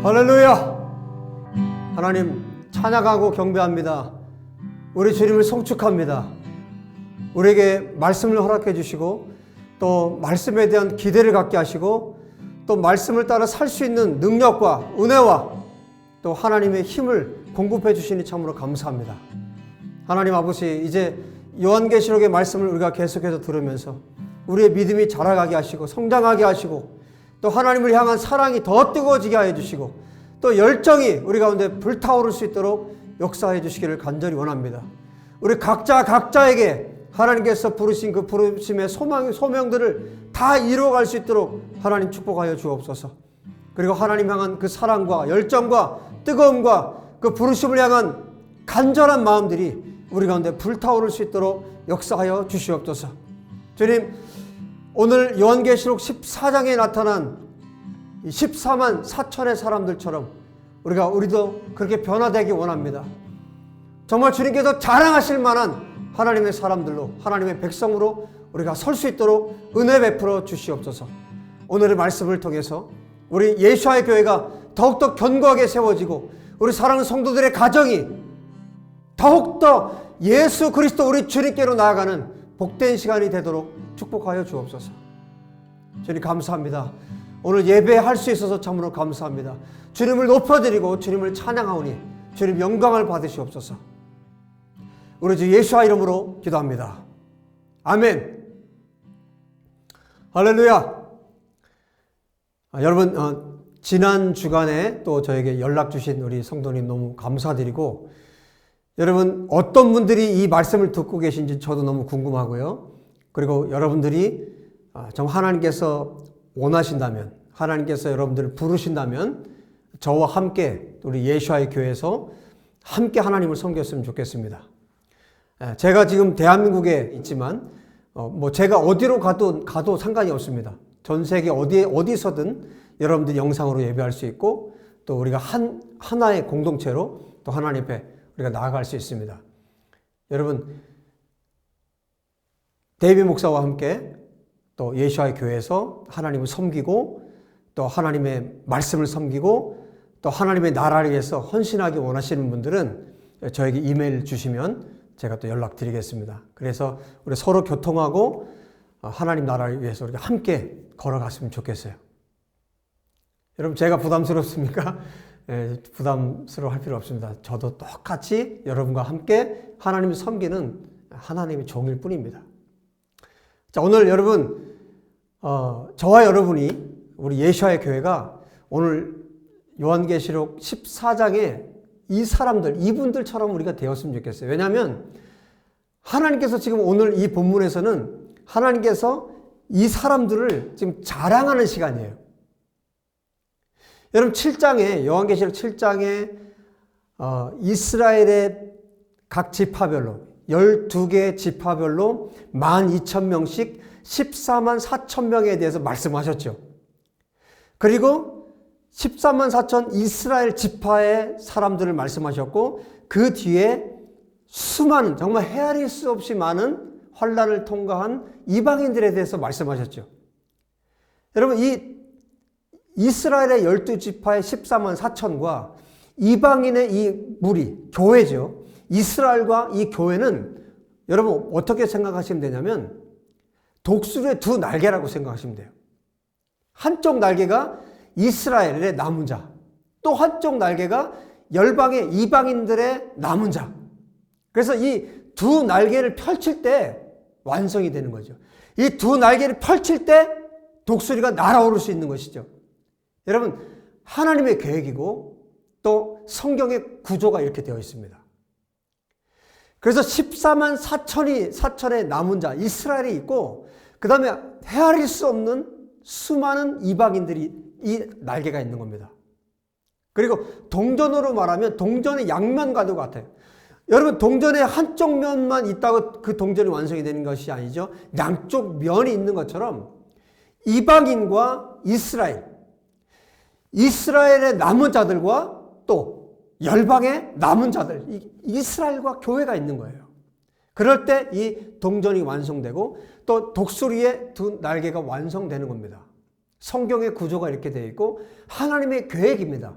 할렐루야! 하나님 찬양하고 경배합니다. 우리 주님을 송축합니다. 우리에게 말씀을 허락해 주시고 또 말씀에 대한 기대를 갖게 하시고 또 말씀을 따라 살 수 있는 능력과 은혜와 또 하나님의 힘을 공급해 주시니 참으로 감사합니다. 하나님 아버지, 이제 요한계시록의 말씀을 우리가 계속해서 들으면서 우리의 믿음이 자라가게 하시고 성장하게 하시고 또 하나님을 향한 사랑이 더 뜨거워지게 하여 주시고 또 열정이 우리 가운데 불타오를 수 있도록 역사해 주시기를 간절히 원합니다. 우리 각자에게 하나님께서 부르신 그 부르심의 소명들을 다 이루어갈 수 있도록 하나님 축복하여 주옵소서. 그리고 하나님 향한 그 사랑과 열정과 뜨거움과 그 부르심을 향한 간절한 마음들이 우리 가운데 불타오를 수 있도록 역사하여 주시옵소서. 주님, 오늘 요한계시록 14장에 나타난 14만 4천의 사람들처럼 우리도 그렇게 변화되기 원합니다. 정말 주님께서 자랑하실 만한 하나님의 사람들로, 하나님의 백성으로 우리가 설 수 있도록 은혜 베풀어 주시옵소서. 오늘의 말씀을 통해서 우리 예수와의 교회가 더욱더 견고하게 세워지고 우리 사랑하는 성도들의 가정이 더욱더 예수 그리스도 우리 주님께로 나아가는 복된 시간이 되도록 축복하여 주옵소서. 주님 감사합니다. 오늘 예배할 수 있어서 참으로 감사합니다. 주님을 높여드리고 주님을 찬양하오니 주님 영광을 받으시옵소서. 우리 주 예수와 이름으로 기도합니다. 아멘. 할렐루야. 여러분, 지난 주간에 또 저에게 연락 주신 우리 성도님 너무 감사드리고, 여러분 어떤 분들이 이 말씀을 듣고 계신지 저도 너무 궁금하고요. 그리고 여러분들이 정말 하나님께서 원하신다면, 하나님께서 여러분들을 부르신다면 저와 함께 우리 예수와의 교회에서 함께 하나님을 섬겼으면 좋겠습니다. 제가 지금 대한민국에 있지만 제가 어디로 가도 상관이 없습니다. 전 세계 어디서든 여러분들이 영상으로 예배할 수 있고 또 우리가 하나의 공동체로 또 하나님 앞에 우리가 나아갈 수 있습니다. 여러분, 데이비 목사와 함께 또 예수와의 교회에서 하나님을 섬기고 또 하나님의 말씀을 섬기고 또 하나님의 나라를 위해서 헌신하기 원하시는 분들은 저에게 이메일 주시면 제가 또 연락드리겠습니다. 그래서 우리 서로 교통하고 하나님 나라를 위해서 우리가 함께 걸어갔으면 좋겠어요. 여러분, 제가 부담스럽습니까? 부담스러워할 필요 없습니다. 저도 똑같이 여러분과 함께 하나님을 섬기는 하나님의 종일 뿐입니다. 자, 오늘 여러분, 저와 여러분이 우리 예수와의 교회가 오늘 요한계시록 14장에 이분들처럼 우리가 되었으면 좋겠어요. 왜냐하면 하나님께서 지금 오늘 이 본문에서는 하나님께서 이 사람들을 지금 자랑하는 시간이에요. 여러분, 요한계시록 7장에 이스라엘의 각 지파별로 12개의 지파별로 12,000명씩 14만 4천 명에 대해서 말씀하셨죠. 그리고 14만 4천 이스라엘 지파의 사람들을 말씀하셨고 그 뒤에 수많은, 정말 헤아릴 수 없이 많은 환난을 통과한 이방인들에 대해서 말씀하셨죠. 여러분, 이 이스라엘의 12지파의 14만 4천과 이방인의 이 무리, 교회죠. 이스라엘과 이 교회는 여러분 어떻게 생각하시면 되냐면 독수리의 두 날개라고 생각하시면 돼요. 한쪽 날개가 이스라엘의 남은 자, 또 한쪽 날개가 열방의 이방인들의 남은 자. 그래서 이 두 날개를 펼칠 때 완성이 되는 거죠. 이 두 날개를 펼칠 때 독수리가 날아오를 수 있는 것이죠. 여러분, 하나님의 계획이고 또 성경의 구조가 이렇게 되어 있습니다. 그래서 14만 4천의 남은 자, 이스라엘이 있고 그 다음에 헤아릴 수 없는 수많은 이방인들이 이 날개가 있는 겁니다. 그리고 동전으로 말하면 동전의 양면과도 같아요. 여러분, 동전의 한쪽 면만 있다고 그 동전이 완성이 되는 것이 아니죠. 양쪽 면이 있는 것처럼 이방인과 이스라엘의 남은 자들과 또 열방의 남은 자들, 이스라엘과 교회가 있는 거예요. 그럴 때 이 동전이 완성되고 또 독수리의 두 날개가 완성되는 겁니다. 성경의 구조가 이렇게 되어 있고 하나님의 계획입니다.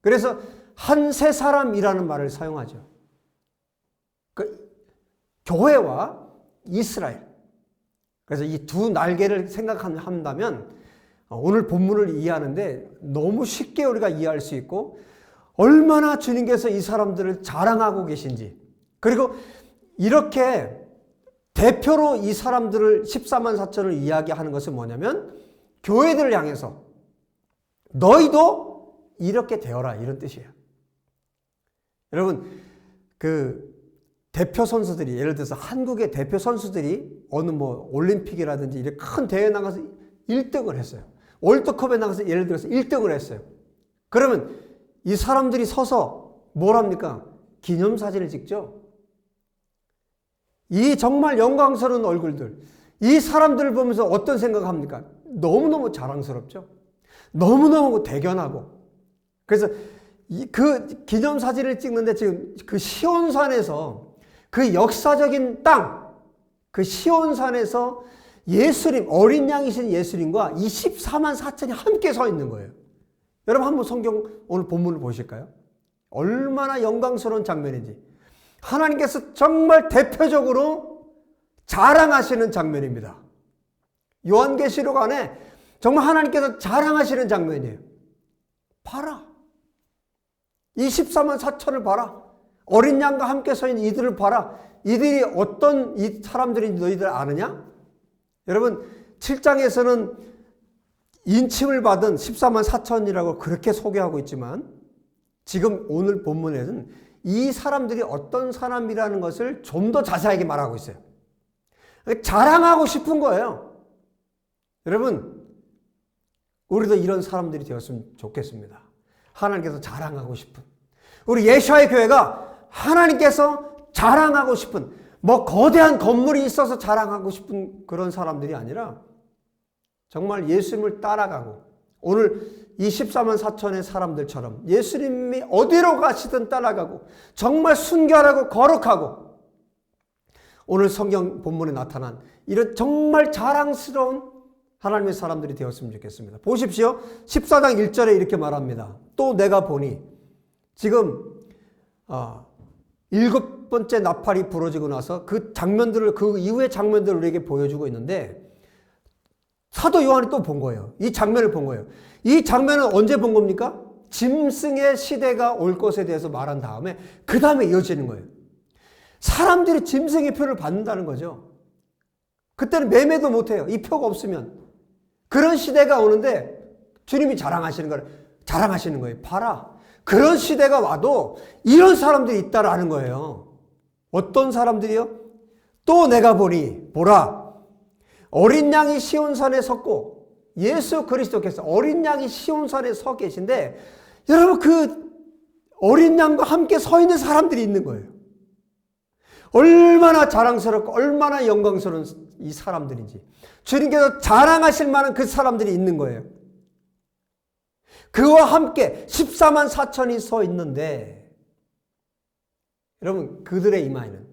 그래서 한 세 사람이라는 말을 사용하죠. 교회와 이스라엘. 그래서 이 두 날개를 생각한다면 오늘 본문을 이해하는데 너무 쉽게 우리가 이해할 수 있고, 얼마나 주님께서 이 사람들을 자랑하고 계신지, 그리고 이렇게 대표로 이 사람들을 14만 4천을 이야기하는 것은 뭐냐면 교회들을 향해서 너희도 이렇게 되어라, 이런 뜻이에요. 여러분, 그 대표 선수들이, 예를 들어서 한국의 대표 선수들이 어느 올림픽이라든지 이렇게 큰 대회에 나가서 1등을 했어요. 월드컵에 나가서 예를 들어서 1등을 했어요. 그러면 이 사람들이 서서 뭘 합니까? 기념사진을 찍죠. 이 정말 영광스러운 얼굴들, 이 사람들을 보면서 어떤 생각을 합니까? 너무너무 자랑스럽죠. 너무너무 대견하고. 그래서 그 기념사진을 찍는데 지금 그 시온산에서, 그 역사적인 땅, 그 시온산에서 예수님, 어린 양이신 예수님과 24만 4천이 함께 서 있는 거예요. 여러분 한번 성경 오늘 본문을 보실까요? 얼마나 영광스러운 장면인지. 하나님께서 정말 대표적으로 자랑하시는 장면입니다. 요한계시록 안에 정말 하나님께서 자랑하시는 장면이에요. 봐라. 24만 4천을 봐라. 어린 양과 함께 서 있는 이들을 봐라. 이들이 어떤 이 사람들인지 너희들 아느냐? 여러분 7장에서는 인침을 받은 14만 4천이라고 그렇게 소개하고 있지만, 지금 오늘 본문에는 이 사람들이 어떤 사람이라는 것을 좀 더 자세하게 말하고 있어요. 자랑하고 싶은 거예요. 여러분, 우리도 이런 사람들이 되었으면 좋겠습니다. 하나님께서 자랑하고 싶은, 우리 예수와의 교회가 하나님께서 자랑하고 싶은, 거대한 건물이 있어서 자랑하고 싶은 그런 사람들이 아니라 정말 예수님을 따라가고, 오늘 이 14만 4천의 사람들처럼 예수님이 어디로 가시든 따라가고 정말 순결하고 거룩하고, 오늘 성경 본문에 나타난 이런 정말 자랑스러운 하나님의 사람들이 되었으면 좋겠습니다. 보십시오. 14장 1절에 이렇게 말합니다. 또 내가 보니, 지금 7번째 나팔이 부러지고 나서 그 장면들을, 그 이후의 장면들을 우리에게 보여주고 있는데, 사도 요한이 또 본 거예요. 이 장면을 본 거예요. 이 장면은 언제 본 겁니까? 짐승의 시대가 올 것에 대해서 말한 다음에 그 다음에 이어지는 거예요. 사람들이 짐승의 표를 받는다는 거죠. 그때는 매매도 못해요. 이 표가 없으면. 그런 시대가 오는데 주님이 자랑하시는 거예요. 봐라. 그런 시대가 와도 이런 사람들이 있다라는 거예요. 어떤 사람들이요? 또 내가 보니, 보라, 어린 양이 시온산에 섰고, 예수 그리스도께서 어린 양이 시온산에 서 계신데, 여러분 그 어린 양과 함께 서 있는 사람들이 있는 거예요. 얼마나 자랑스럽고 얼마나 영광스러운 이 사람들인지, 주님께서 자랑하실 만한 그 사람들이 있는 거예요. 그와 함께 14만 4천이 서 있는데, 여러분 그들의 이마에는,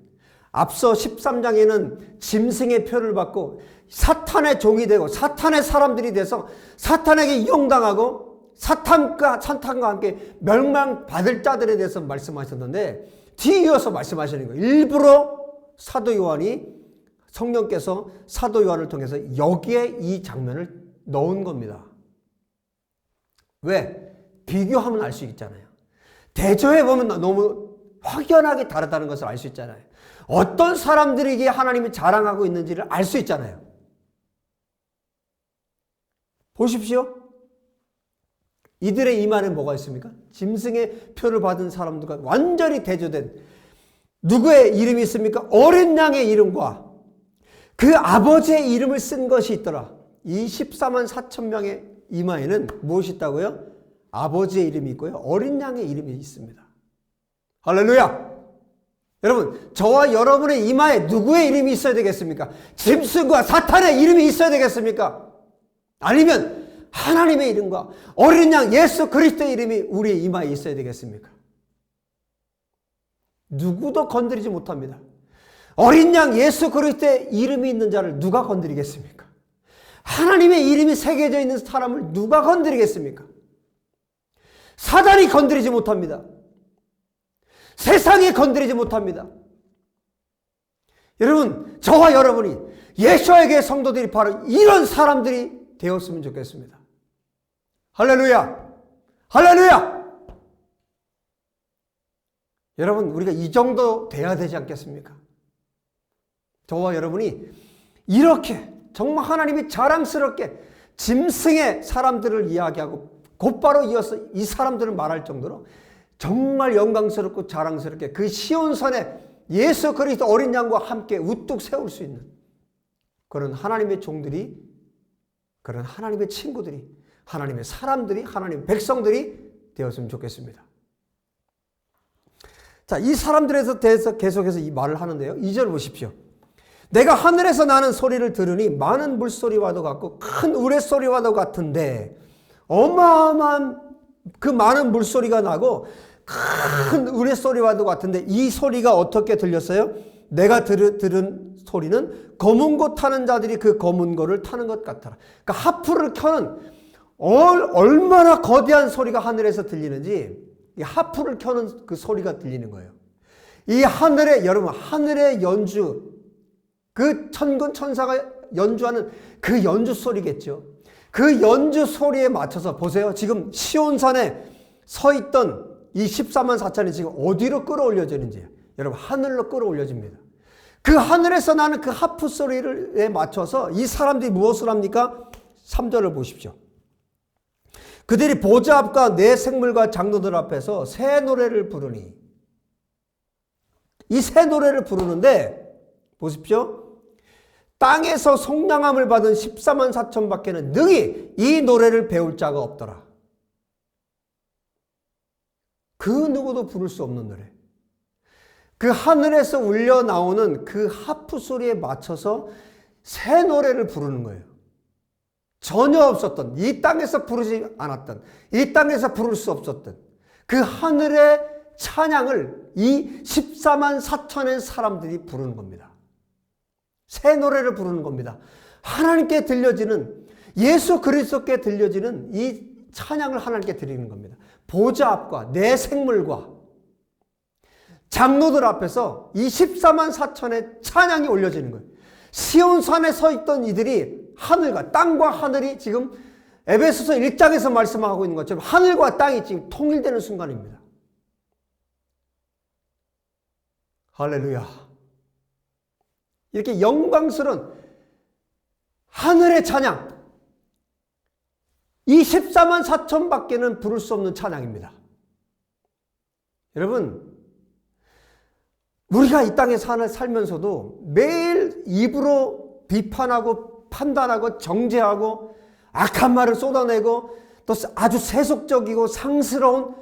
앞서 13장에는 짐승의 표를 받고 사탄의 종이 되고 사탄의 사람들이 돼서 사탄에게 이용당하고 사탄과 함께 멸망받을 자들에 대해서 말씀하셨는데, 뒤이어서 말씀하시는 거예요. 일부러 사도 요한이, 성령께서 사도 요한을 통해서 여기에 이 장면을 넣은 겁니다. 왜? 비교하면 알 수 있잖아요. 대조해 보면 너무 확연하게 다르다는 것을 알 수 있잖아요. 어떤 사람들에게 하나님이 자랑하고 있는지를 알 수 있잖아요. 보십시오. 이들의 이마에 뭐가 있습니까? 짐승의 표를 받은 사람들과 완전히 대조된 누구의 이름이 있습니까? 어린 양의 이름과 그 아버지의 이름을 쓴 것이 있더라. 이 14만 4천 명의 이마에는 무엇이 있다고요? 아버지의 이름이 있고요, 어린 양의 이름이 있습니다. 할렐루야! 여러분, 저와 여러분의 이마에 누구의 이름이 있어야 되겠습니까? 짐승과 사탄의 이름이 있어야 되겠습니까? 아니면 하나님의 이름과 어린 양 예수 그리스도의 이름이 우리의 이마에 있어야 되겠습니까? 누구도 건드리지 못합니다. 어린 양 예수 그리스도의 이름이 있는 자를 누가 건드리겠습니까? 하나님의 이름이 새겨져 있는 사람을 누가 건드리겠습니까? 사단이 건드리지 못합니다. 세상이 건드리지 못합니다. 여러분, 저와 여러분이 예수에게 성도들이 바로 이런 사람들이 되었으면 좋겠습니다. 할렐루야! 할렐루야! 여러분, 우리가 이 정도 돼야 되지 않겠습니까? 저와 여러분이 이렇게 정말 하나님이 자랑스럽게 짐승의 사람들을 이야기하고 곧바로 이어서 이 사람들을 말할 정도로 정말 영광스럽고 자랑스럽게 그 시온산에 예수 그리스도 어린 양과 함께 우뚝 세울 수 있는 그런 하나님의 종들이, 그런 하나님의 친구들이, 하나님의 사람들이, 하나님의 백성들이 되었으면 좋겠습니다. 자, 이 사람들에 대해서 계속해서 이 말을 하는데요. 2절 보십시오. 내가 하늘에서 나는 소리를 들으니 많은 물소리와도 같고 큰 우레소리와도 같은데, 어마어마한 그 많은 물소리가 나고 큰 우레소리와도 같은데 이 소리가 어떻게 들렸어요? 내가 들은 소리는 검은 고 타는 자들이 그 검은 고를 타는 것 같더라. 그러니까 하프를 켜는 얼마나 거대한 소리가 하늘에서 들리는지, 이 하프를 켜는 그 소리가 들리는 거예요. 이 하늘의, 여러분, 하늘의 연주, 그 천군 천사가 연주하는 그 연주 소리겠죠. 그 연주 소리에 맞춰서 보세요. 지금 시온산에 서 있던 이 14만 4천이 지금 어디로 끌어올려지는지, 여러분, 하늘로 끌어올려집니다. 그 하늘에서 나는 그 하프 소리에 맞춰서 이 사람들이 무엇을 합니까? 3절을 보십시오. 그들이 보좌 앞과 내 생물과 장로들 앞에서 새 노래를 부르니, 이 새 노래를 부르는데 보십시오. 땅에서 속량함을 받은 14만 4천 밖에는 능히 이 노래를 배울 자가 없더라. 그 누구도 부를 수 없는 노래. 그 하늘에서 울려 나오는 그 하프 소리에 맞춰서 새 노래를 부르는 거예요. 전혀 없었던, 이 땅에서 부르지 않았던, 이 땅에서 부를 수 없었던 그 하늘의 찬양을 이 14만 4천의 사람들이 부르는 겁니다. 새 노래를 부르는 겁니다. 하나님께 들려지는, 예수 그리스도께 들려지는 이 찬양을 하나님께 드리는 겁니다. 보좌 앞과 내 생물과 장로들 앞에서 이 14만 4천의 찬양이 올려지는 거예요. 시온산에 서 있던 이들이 하늘과 땅과 하늘이 지금 에베소서 1장에서 말씀하고 있는 것처럼 하늘과 땅이 지금 통일되는 순간입니다. 할렐루야. 이렇게 영광스러운 하늘의 찬양, 이 14만 4천 밖에는 부를 수 없는 찬양입니다. 여러분, 우리가 이 땅에 살면서도 매일 입으로 비판하고 판단하고 정죄하고 악한 말을 쏟아내고 또 아주 세속적이고 상스러운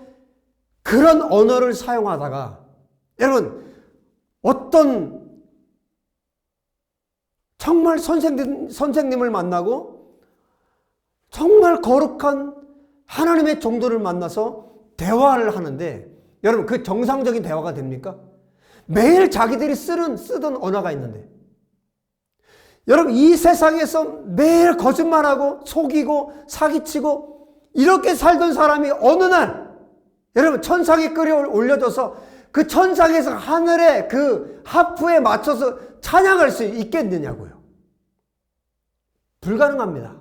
그런 언어를 사용하다가, 여러분, 어떤 정말 선생님을 만나고 정말 거룩한 하나님의 종들을 만나서 대화를 하는데, 여러분, 그 정상적인 대화가 됩니까? 매일 자기들이 쓰던 언어가 있는데, 여러분, 이 세상에서 매일 거짓말하고 속이고 사기치고 이렇게 살던 사람이 어느 날, 여러분, 천상에 끌어올려져서 그 천상에서 하늘의 그 하프에 맞춰서 찬양할 수 있겠느냐고요. 불가능합니다.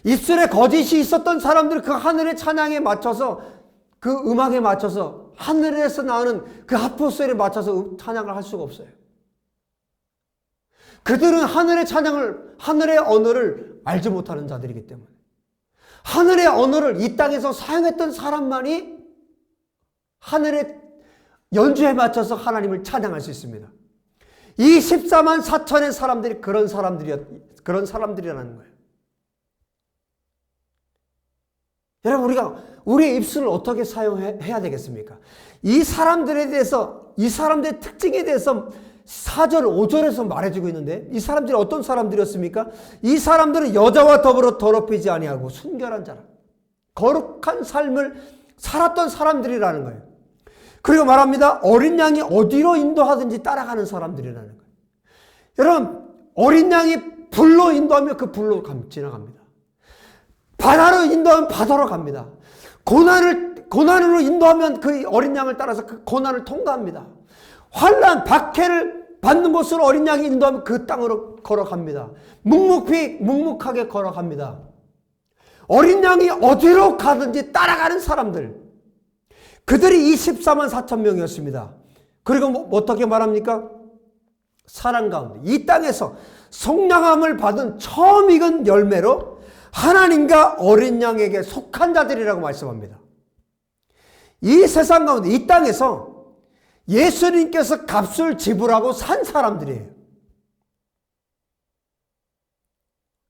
입술에 거짓이 있었던 사람들이 그 하늘의 찬양에 맞춰서, 그 음악에 맞춰서, 하늘에서 나오는 그 하프 소리에 맞춰서 찬양을 할 수가 없어요. 그들은 하늘의 찬양을, 하늘의 언어를 알지 못하는 자들이기 때문에, 하늘의 언어를 이 땅에서 사용했던 사람만이 하늘의 연주에 맞춰서 하나님을 찬양할 수 있습니다. 이 14만 4천의 사람들이 그런 사람들이라는 거예요. 여러분, 우리가 우리의 입술을 어떻게 사용해야 되겠습니까? 이 사람들에 대해서, 이 사람들의 특징에 대해서 4절, 5절에서 말해주고 있는데, 이 사람들이 어떤 사람들이었습니까? 이 사람들은 여자와 더불어 더럽히지 아니하고 순결한 자라, 거룩한 삶을 살았던 사람들이라는 거예요. 그리고 말합니다. 어린 양이 어디로 인도하든지 따라가는 사람들이라는 거예요. 여러분, 어린 양이 불로 인도하면 그 불로 지나갑니다. 바다로 인도하면 바다로 갑니다. 고난으로 인도하면 그 어린 양을 따라서 그 고난을 통과합니다. 환난, 박해를 받는 곳으로 어린 양이 인도하면 그 땅으로 걸어갑니다. 묵묵하게 걸어갑니다. 어린 양이 어디로 가든지 따라가는 사람들, 그들이 24만 4천 명이었습니다. 그리고 어떻게 말합니까? 사랑 가운데 이 땅에서 속량함을 받은 처음 익은 열매로 하나님과 어린 양에게 속한 자들이라고 말씀합니다. 이 세상 가운데 이 땅에서 예수님께서 값을 지불하고 산 사람들이에요.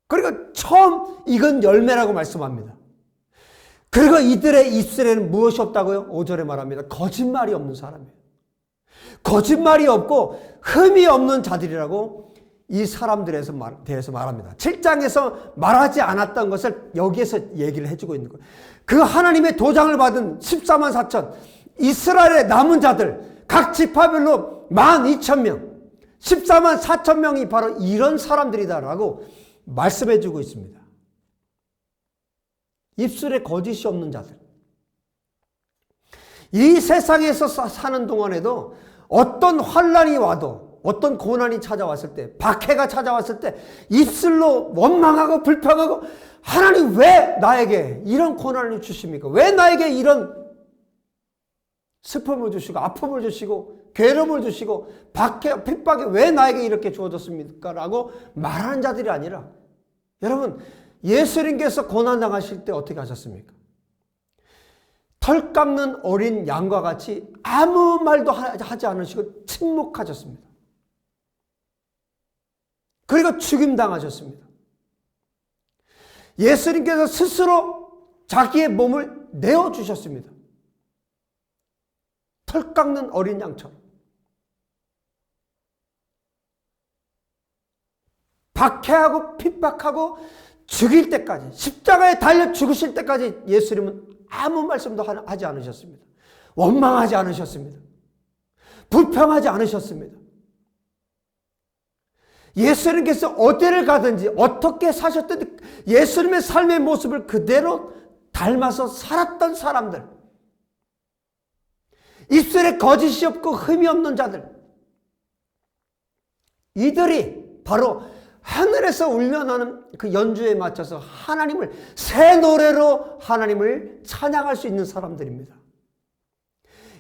그리고 처음 익은 열매라고 말씀합니다. 그리고 이들의 입술에는 무엇이 없다고요? 5절에 말합니다. 거짓말이 없는 사람이에요. 거짓말이 없고 흠이 없는 자들이라고 이 사람들에 대해서 말합니다. 7장에서 말하지 않았던 것을 여기에서 얘기를 해주고 있는 거예요. 그 하나님의 도장을 받은 14만 4천 이스라엘의 남은 자들 각 지파별로 12,000명 14만 4천 명이 바로 이런 사람들이다라고 말씀해주고 있습니다. 입술에 거짓이 없는 자들. 이 세상에서 사는 동안에도 어떤 환난이 와도 어떤 고난이 찾아왔을 때, 박해가 찾아왔을 때 입술로 원망하고 불평하고 하나님 왜 나에게 이런 고난을 주십니까? 왜 나에게 이런 슬픔을 주시고 아픔을 주시고 괴로움을 주시고 박해, 핍박이 왜 나에게 이렇게 주어졌습니까? 라고 말하는 자들이 아니라 여러분 예수님께서 고난당하실 때 어떻게 하셨습니까? 털 깎는 어린 양과 같이 아무 말도 하지 않으시고 침묵하셨습니다. 그리고 죽임당하셨습니다. 예수님께서 스스로 자기의 몸을 내어주셨습니다. 털 깎는 어린 양처럼. 박해하고 핍박하고 죽일 때까지, 십자가에 달려 죽으실 때까지 예수님은 아무 말씀도 하지 않으셨습니다. 원망하지 않으셨습니다. 불평하지 않으셨습니다. 예수님께서 어디를 가든지 어떻게 사셨든지 예수님의 삶의 모습을 그대로 닮아서 살았던 사람들, 입술에 거짓이 없고 흠이 없는 자들, 이들이 바로 하늘에서 울려나는 그 연주에 맞춰서 하나님을 새 노래로 하나님을 찬양할 수 있는 사람들입니다.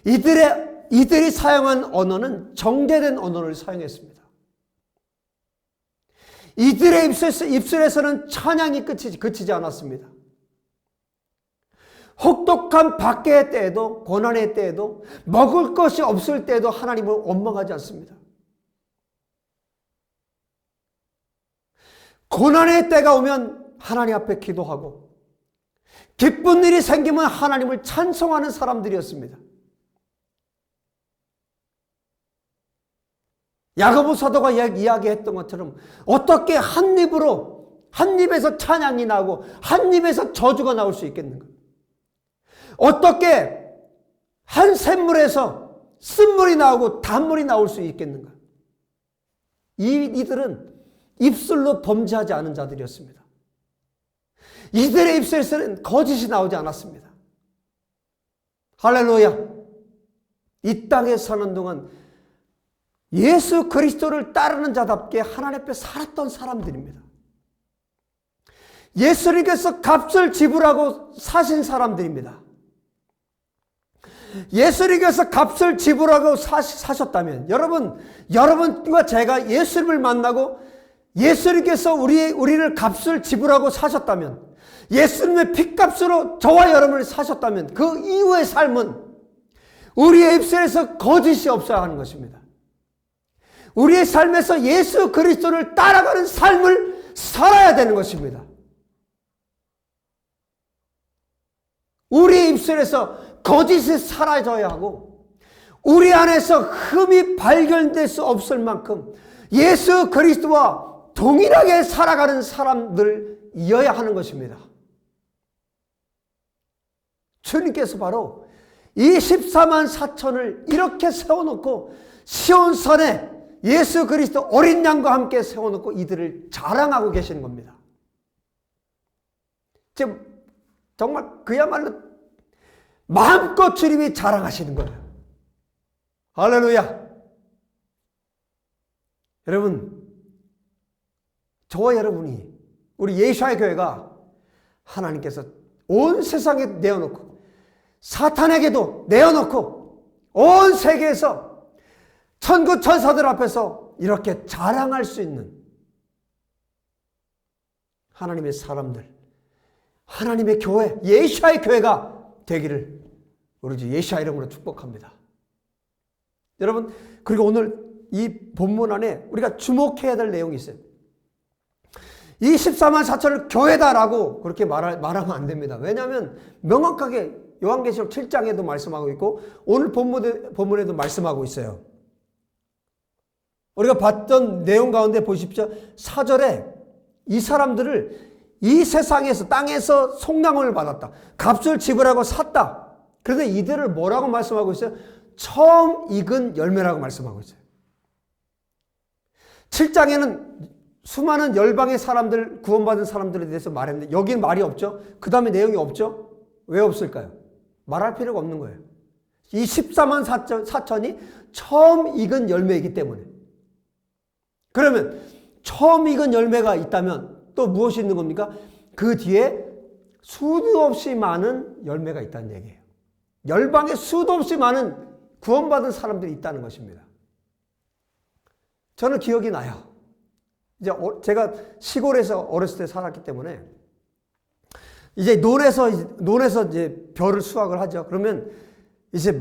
이들이 사용한 언어는 정제된 언어를 사용했습니다. 이들의 입술에서는 찬양이 그치지 않았습니다. 혹독한 박해의 때에도 고난의 때에도 먹을 것이 없을 때에도 하나님을 원망하지 않습니다. 고난의 때가 오면 하나님 앞에 기도하고 기쁜 일이 생기면 하나님을 찬송하는 사람들이었습니다. 야고보 사도가 이야기했던 것처럼 어떻게 한 입에서 찬양이 나오고 한 입에서 저주가 나올 수 있겠는가? 어떻게 한 샘물에서 쓴물이 나오고 단물이 나올 수 있겠는가? 이들은 입술로 범죄하지 않은 자들이었습니다. 이들의 입술에서는 거짓이 나오지 않았습니다. 할렐루야! 이 땅에 사는 동안 예수 그리스도를 따르는 자답게 하나님 앞에 살았던 사람들입니다. 예수님께서 값을 지불하고 사신 사람들입니다. 예수님께서 값을 지불하고 사셨다면 여러분과 제가 예수님을 만나고 예수님께서 우리를 값을 지불하고 사셨다면 예수님의 피값으로 저와 여러분을 사셨다면 그 이후의 삶은 우리의 입술에서 거짓이 없어야 하는 것입니다. 우리의 삶에서 예수 그리스도를 따라가는 삶을 살아야 되는 것입니다. 우리의 입술에서 거짓이 사라져야 하고 우리 안에서 흠이 발견될 수 없을 만큼 예수 그리스도와 동일하게 살아가는 사람들이어야 하는 것입니다. 주님께서 바로 이 14만 4천을 이렇게 세워놓고 시온산에 예수 그리스도 어린 양과 함께 세워놓고 이들을 자랑하고 계시는 겁니다. 지금 정말 그야말로 마음껏 주님이 자랑하시는 거예요. 할렐루야. 여러분, 저와 여러분이, 우리 예수의 교회가 하나님께서 온 세상에 내어놓고 사탄에게도 내어놓고 온 세계에서 천군 천사들 앞에서 이렇게 자랑할 수 있는 하나님의 사람들, 하나님의 교회, 예수의 교회가 되기를 우리 주 예수의 이름으로 축복합니다. 여러분, 그리고 오늘 이 본문 안에 우리가 주목해야 될 내용이 있어요. 이 14만 4천을 교회다라고 그렇게 말하면 안 됩니다. 왜냐하면 명확하게 요한계시록 7장에도 말씀하고 있고 오늘 본문에도 말씀하고 있어요. 우리가 봤던 내용 가운데 보십시오. 4절에 이 사람들을 이 세상에서, 땅에서 속량을 받았다. 값을 지불하고 샀다. 그런데 이들을 뭐라고 말씀하고 있어요? 처음 익은 열매라고 말씀하고 있어요. 7장에는 수많은 열방의 사람들, 구원받은 사람들에 대해서 말했는데 여기는 말이 없죠. 그 다음에 내용이 없죠. 왜 없을까요? 말할 필요가 없는 거예요. 이 14만 4천이 처음 익은 열매이기 때문에. 그러면 처음 익은 열매가 있다면 또 무엇이 있는 겁니까? 그 뒤에 수도 없이 많은 열매가 있다는 얘기예요. 열방에 수도 없이 많은 구원받은 사람들이 있다는 것입니다. 저는 기억이 나요. 이제 제가 시골에서 어렸을 때 살았기 때문에 이제 논에서 이제 벼를 수확을 하죠. 그러면 이제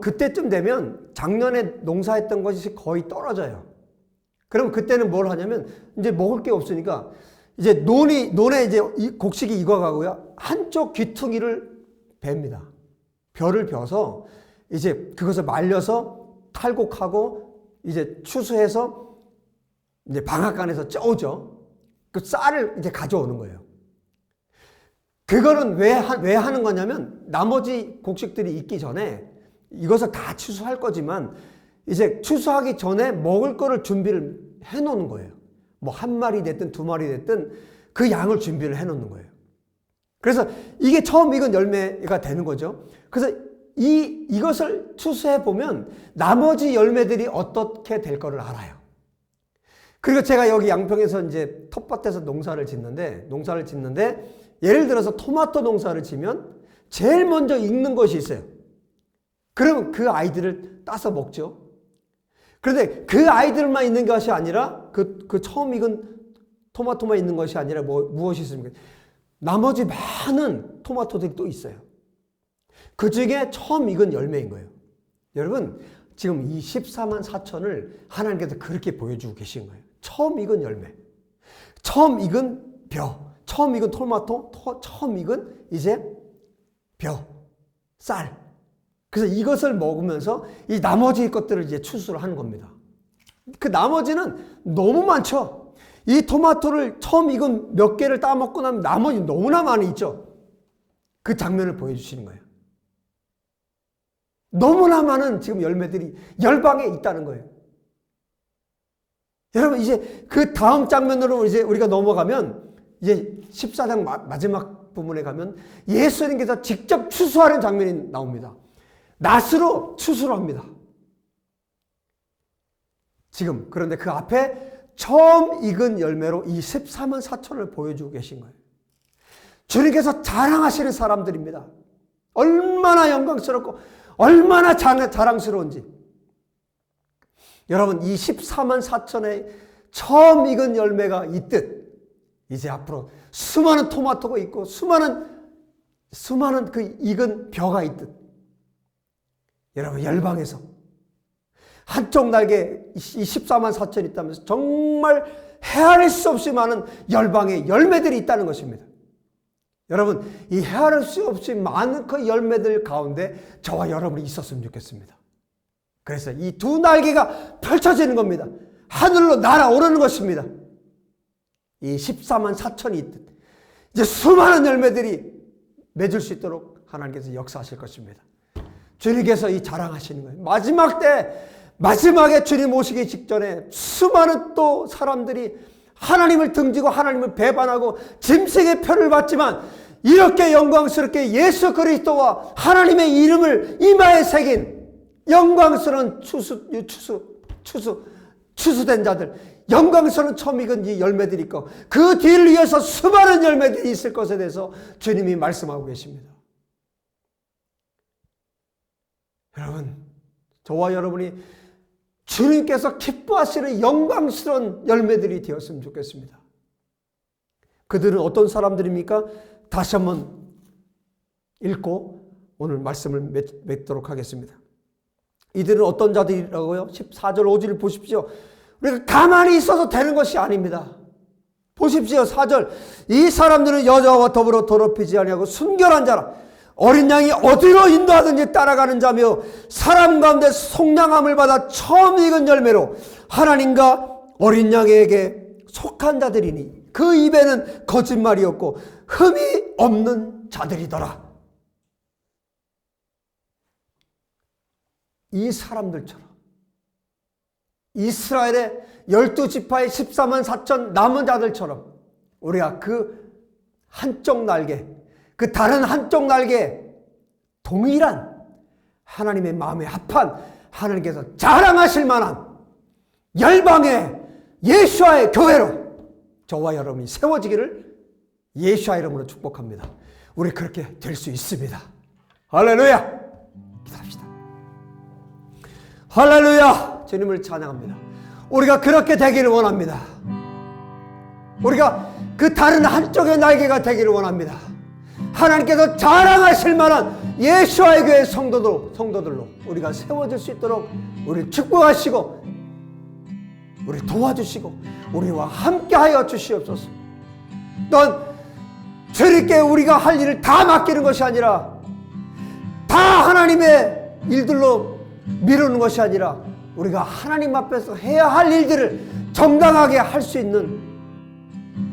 그때쯤 되면 작년에 농사했던 것이 거의 떨어져요. 그럼 그때는 뭘 하냐면 이제 먹을 게 없으니까 이제 논에 이제 곡식이 익어가고요. 한쪽 귀퉁이를 베입니다. 벼를 벼서 이제 그것을 말려서 탈곡하고 이제 추수해서 이제 방앗간에서 쪄오죠. 그 쌀을 이제 가져오는 거예요. 그거는 왜 하는 거냐면 나머지 곡식들이 익기 전에 이것을 다 추수할 거지만 이제 추수하기 전에 먹을 거를 준비를 해 놓는 거예요. 뭐 한 마리 됐든 두 마리 됐든 그 양을 준비를 해 놓는 거예요. 그래서 이게 처음 익은 열매가 되는 거죠. 그래서 이것을 추수해 보면 나머지 열매들이 어떻게 될 거를 알아요. 그리고 제가 여기 양평에서 이제 텃밭에서 농사를 짓는데 예를 들어서 토마토 농사를 지면 제일 먼저 익는 것이 있어요. 그러면 그 아이들을 따서 먹죠. 그런데 그 아이들만 있는 것이 아니라 그 처음 익은 토마토만 있는 것이 아니라 무엇이 있습니까? 나머지 많은 토마토들이 또 있어요. 그 중에 처음 익은 열매인 거예요. 여러분, 지금 이 14만 4천을 하나님께서 그렇게 보여주고 계신 거예요. 처음 익은 열매, 처음 익은 벼, 처음 익은 토마토, 처음 익은 이제 벼, 쌀. 그래서 이것을 먹으면서 이 나머지 것들을 이제 추수를 하는 겁니다. 그 나머지는 너무 많죠. 이 토마토를 처음 익은 몇 개를 따먹고 나면 나머지 너무나 많이 있죠. 그 장면을 보여주시는 거예요. 너무나 많은 지금 열매들이 열방에 있다는 거예요. 여러분, 이제 그 다음 장면으로 이제 우리가 넘어가면 이제 14장 마지막 부분에 가면 예수님께서 직접 추수하는 장면이 나옵니다. 낫으로 추수를 합니다. 지금 그런데 그 앞에 처음 익은 열매로 이 14만 4천을 보여주고 계신 거예요. 주님께서 자랑하시는 사람들입니다. 얼마나 영광스럽고 얼마나 자랑스러운지. 여러분, 이 14만 4천의 처음 익은 열매가 있듯 이제 앞으로 수많은 토마토가 있고 수많은 그 익은 벼가 있듯 여러분, 열방에서 한쪽 날개 이 14만 4천이 있다면서 정말 헤아릴 수 없이 많은 열방의 열매들이 있다는 것입니다. 여러분, 이 헤아릴 수 없이 많은 그 열매들 가운데 저와 여러분이 있었으면 좋겠습니다. 그래서 이 두 날개가 펼쳐지는 겁니다. 하늘로 날아오르는 것입니다. 이 14만 4천이 있듯 이제 수많은 열매들이 맺을 수 있도록 하나님께서 역사하실 것입니다. 주님께서 이 자랑하시는 거예요. 마지막에 주님 오시기 직전에 수많은 또 사람들이 하나님을 등지고 하나님을 배반하고 짐승의 표를 받지만 이렇게 영광스럽게 예수 그리스도와 하나님의 이름을 이마에 새긴 영광스러운 추수된 자들, 영광스러운 처음 익은 이 열매들이 있고 그 뒤를 위해서 수많은 열매들이 있을 것에 대해서 주님이 말씀하고 계십니다. 여러분, 저와 여러분이 주님께서 기뻐하시는 영광스러운 열매들이 되었으면 좋겠습니다. 그들은 어떤 사람들입니까? 다시 한번 읽고 오늘 말씀을 맺도록 하겠습니다. 이들은 어떤 자들이라고요? 14절 5절을 보십시오. 우리가 가만히 있어서 되는 것이 아닙니다. 보십시오. 4절. 이 사람들은 여자와 더불어 더럽히지 아니하고 순결한 자라. 어린 양이 어디로 인도하든지 따라가는 자며 사람 가운데 속량함을 받아 처음 익은 열매로 하나님과 어린 양에게 속한 자들이니 그 입에는 거짓말이 없고 흠이 없는 자들이더라. 이 사람들처럼 이스라엘의 12지파의 14만 4천 남은 자들처럼 우리가 그 한쪽 날개, 그 다른 한쪽 날개 동일한 하나님의 마음에 합한 하나님께서 자랑하실 만한 열방의 예수와의 교회로 저와 여러분이 세워지기를 예수와 이름으로 축복합니다. 우리 그렇게 될 수 있습니다. 할렐루야! 기도합시다. 할렐루야! 주님을 찬양합니다. 우리가 그렇게 되기를 원합니다. 우리가 그 다른 한쪽의 날개가 되기를 원합니다. 하나님께서 자랑하실 만한 예수와의 교회 성도들로 우리가 세워질 수 있도록 우리를 축복하시고 우리를 도와주시고 우리와 함께하여 주시옵소서. 또한 주님께 우리가 할 일을 다 맡기는 것이 아니라 다 하나님의 일들로 미루는 것이 아니라 우리가 하나님 앞에서 해야 할 일들을 정당하게 할 수 있는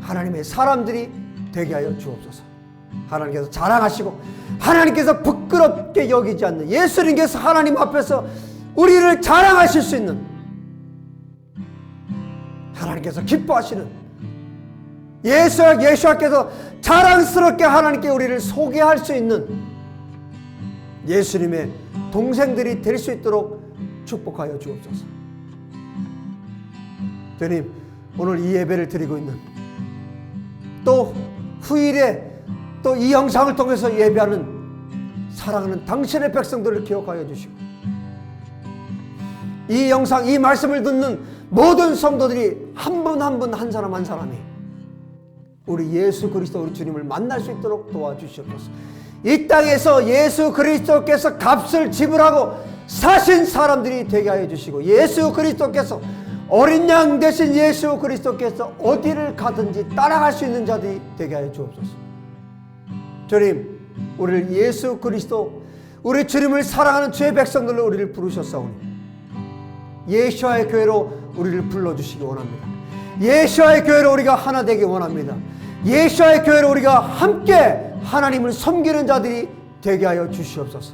하나님의 사람들이 되게 하여 주옵소서. 하나님께서 자랑하시고 하나님께서 부끄럽게 여기지 않는 예수님께서 하나님 앞에서 우리를 자랑하실 수 있는 하나님께서 기뻐하시는 예수님께서 자랑스럽게 하나님께 우리를 소개할 수 있는 예수님의 동생들이 될 수 있도록 축복하여 주옵소서. 주님, 오늘 이 예배를 드리고 있는 또 후일에 또 이 영상을 통해서 예배하는 사랑하는 당신의 백성들을 기억하여 주시고 이 영상, 이 말씀을 듣는 모든 성도들이 한 분 한 분 한 사람 한 사람이 우리 예수 그리스도 우리 주님을 만날 수 있도록 도와주시옵소서. 이 땅에서 예수 그리스도께서 값을 지불하고 사신 사람들이 되게 하여 주시고 예수 그리스도께서 어린 양 대신 예수 그리스도께서 어디를 가든지 따라갈 수 있는 자들이 되게 하여 주옵소서. 주님, 우리를 예수 그리스도 우리 주님을 사랑하는 주의 백성들로 우리를 부르셨사오니 예수와의 교회로 우리를 불러주시기 원합니다. 예수와의 교회로 우리가 하나 되기 원합니다. 예수와의 교회로 우리가 함께 하나님을 섬기는 자들이 되게 하여 주시옵소서.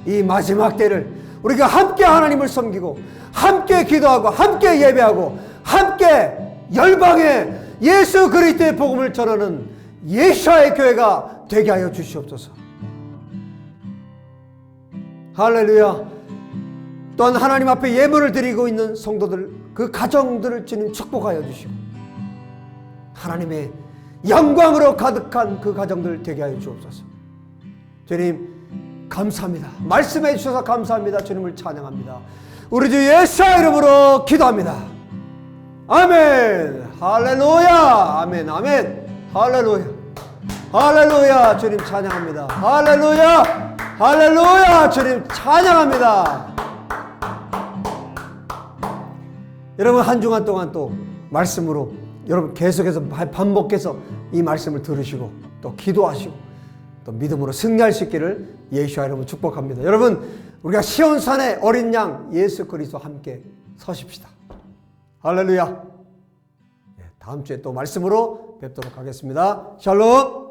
이 마지막 때를 우리가 함께 하나님을 섬기고 함께 기도하고 함께 예배하고 함께 열방에 예수 그리스도의 복음을 전하는 예수와의 교회가 되게 하여 주시옵소서. 할렐루야. 또한 하나님 앞에 예물을 드리고 있는 성도들, 그 가정들을 주님 축복하여 주시고 하나님의 영광으로 가득한 그 가정들 되게 하여 주옵소서. 주님 감사합니다. 말씀해 주셔서 감사합니다. 주님을 찬양합니다. 우리 주 예수의 이름으로 기도합니다. 아멘. 할렐루야. 아멘. 아멘. 할렐루야. 할렐루야. 주님 찬양합니다. 할렐루야. 할렐루야. 주님 찬양합니다. 여러분 한 주간 동안 또 말씀으로 여러분 계속해서 반복해서 이 말씀을 들으시고 또 기도하시고 또 믿음으로 승리할 수 있기를 예수와 이름으로 축복합니다. 여러분 우리가 시온산의 어린 양 예수 그리스도와 함께 서십시다. 할렐루야. 다음 주에 또 말씀으로 뵙도록 하겠습니다. 샬롬.